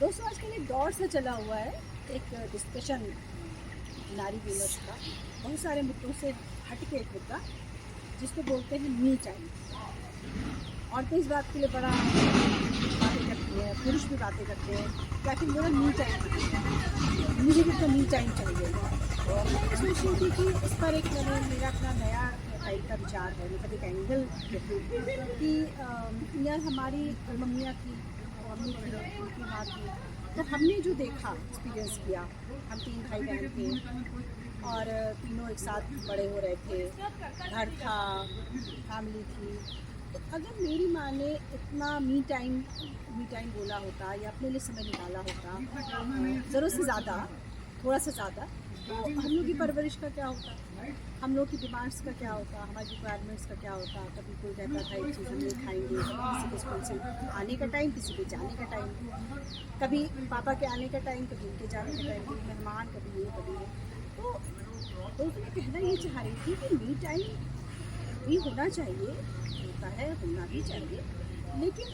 दोस्तों आजकल एक दौर से चला हुआ है एक डिस्कशन नारी दिवस का, बहुत सारे मुद्दों से हटके एक मुद्दा जिसको बोलते हैं मी टाइम। औरतें इस बात के लिए बड़ा बातें करती हैं, पुरुष भी बातें करते हैं ताकि मेरा मी टाइम, मुझे भी तो मी टाइम चाहिए। और मैं सोच रही थी कि इस पर एक मेरा अपना नया टाइप का विचार है, मतलब एक एंगल कि यार हमारी मम्मियाँ थी, मम्मी थी, उनकी माँ थी, तो हमने जो देखा, एक्सपीरियंस किया, हम 3 भाई बहन थे और तीनों एक साथ बड़े हो रहे थे, घर था, फैमिली थी। तो अगर मेरी माँ ने इतना मी टाइम बोला होता या अपने लिए समय निकाला होता, ज़रूरत से ज़्यादा, थोड़ा सा ज़्यादा, तो हम लोग की परवरिश का क्या होता, हम लोग की डिमांड्स का क्या होता, हमारी रिक्वायरमेंट्स का क्या होता। कभी कोई कहता था एक चीज़ हम नहीं खाएंगे, किसी के स्कूल से आने का टाइम, किसी के जाने का टाइम, कभी पापा के आने का टाइम, कभी उनके जाने का टाइम, कभी मेहमान, कभी ये कभी वो। तो मैं कहना ये चाह रही थी कि मी टाइम भी होना चाहिए, होता है, होना भी चाहिए, लेकिन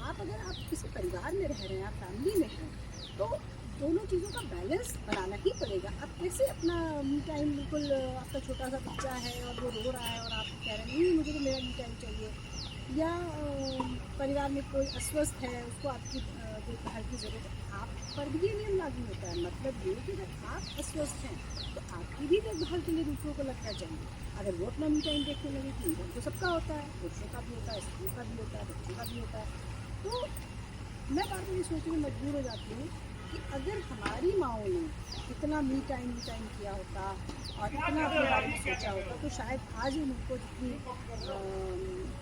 अगर आप किसी परिवार में रह रहे हैं, आप फैमिली में हैं, तो दोनों चीज़ों का बैलेंस बनाना ही पड़ेगा। आप कैसे अपना मी टाइम, बिल्कुल आपका छोटा सा बच्चा है और वो रो रहा है और आप कह रहे हैं नहीं मुझे तो मेरा मी टाइम चाहिए, या परिवार में कोई अस्वस्थ है, उसको आपकी देखभाल की ज़रूरत है, आप पर भी ये नियम लागू होता है। मतलब ये कि अगर आप अस्वस्थ हैं तो आपकी भी देखभाल के लिए दूसरों को लगना चाहिए। अगर वो अपना मी टाइम देखने लगे, मी टाइम तो सबका होता है, पुरुषों का भी होता है, स्त्रियों का भी होता है, बच्चों का भी होता है। तो मैं बार बार ये सोचने में मजबूर हो जाती हूँ कि अगर हमारी माँओं ने इतना मी टाइम किया होता और इतना अपने बारे में सोचा होता, तो शायद आज हम उनको जितनी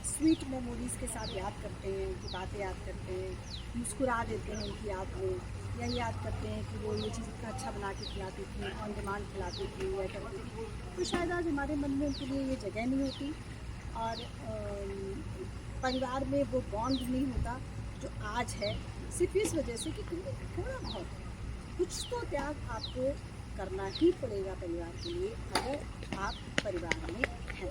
स्वीट मेमोरीज़ के साथ याद करते हैं, उनकी बातें याद करते हैं, मुस्कुरा देते हैं उनकी याद में, या याद करते हैं कि वो ये चीज़ इतना अच्छा बना के खिलाती थी, ऑन डिमांड खिलाती थी या करती थी, तो शायद आज हमारे मन में उनके लिए ये जगह नहीं होती और परिवार में वो बॉन्ड नहीं होता जो आज है, सिर्फ इस वजह से कि थोड़ा बहुत कुछ तो त्याग आपको करना ही पड़ेगा परिवार के लिए, अगर आप परिवार में हैं।